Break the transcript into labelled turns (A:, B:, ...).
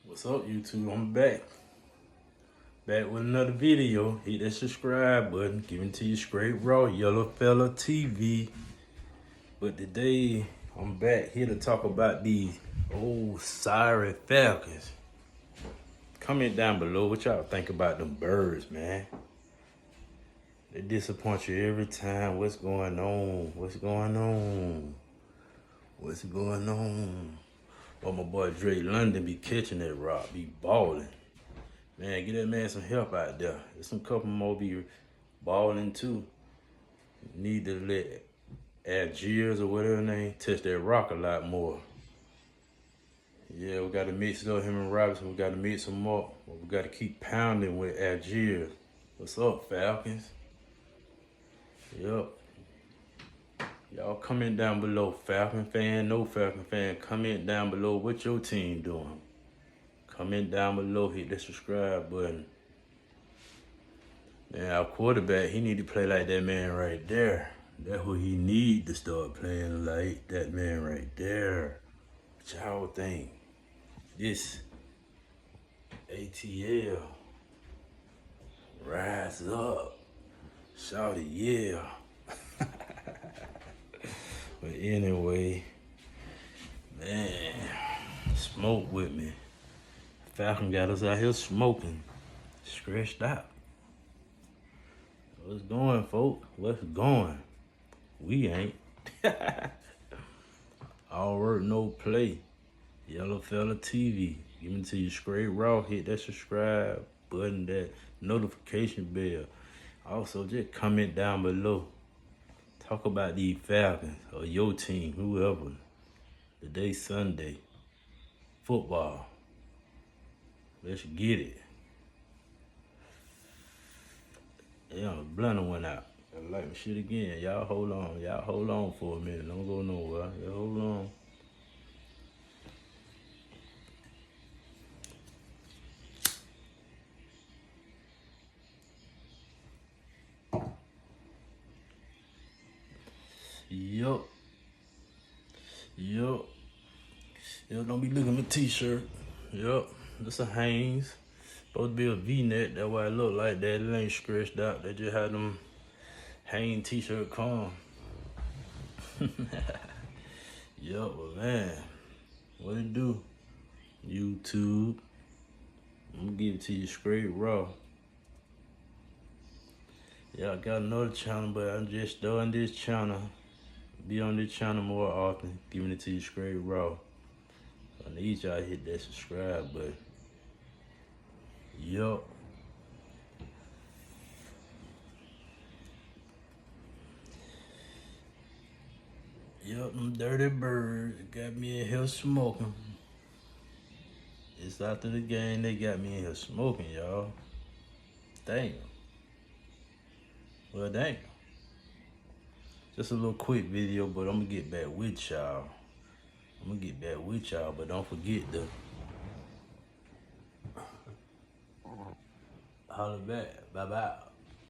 A: What's up, YouTube? I'm back. Back with another video. Hit that subscribe button. Giving to you straight raw, Yellow Fella TV. But today, I'm back here to talk about these old sorry Falcons. Comment down below what y'all think about them birds, man. They disappoint you every time. What's going on? What's going on? What's going on? Oh, my boy Drake London be catching that rock, be balling. Man, get that man some help out there. There's some couple more be balling too. Need to let Algiers or whatever name touch that rock a lot more. Yeah, we got to mix it up, him and Robinson. We got to mix them up. We got to keep pounding with Algiers. What's up, Falcons? Yup. Y'all comment down below. Falcon fan, no Falcon fan. Comment down below what your team doing. Comment down below. Hit the subscribe button. Man, our quarterback, he need to play like that man right there. That's who he need to start playing like, that man right there. What y'all think? This ATL, rise up. Shout it, yeah. But anyway, man, smoke with me. Falcon got us out here smoking, stretched out. What's going, folks? What's going? We ain't. All work, no play. Yellow Fella TV. Giving to you straight raw. Hit that subscribe button, that notification bell. Also, just comment down below. Talk about these Falcons or your team, whoever. Today's Sunday. Football. Let's get it. Yeah, the blender went out. I like my shit again. Y'all hold on. Y'all hold on for a minute. Don't go nowhere. Y'all hold on. Yup. Yup. Yup, don't be looking at my t-shirt. Yup. This a Hanes. Supposed to be a V-neck. That's why it look like that. It ain't stretched out. They just had them Hanes t-shirt come. Yup, but man. What it do? YouTube. I'm gonna give it to you straight raw. Yeah, I got another channel, but I'm just starting this channel. Be on this channel more often, giving it to you straight raw. I need y'all to hit that subscribe button. Yup. Yup, them dirty birds got me in here smoking. It's after the game, they got me in here smoking, y'all. Damn. Well, damn. Just a little quick video, but I'm gonna get back with y'all. But don't forget to holler back. Bye-bye.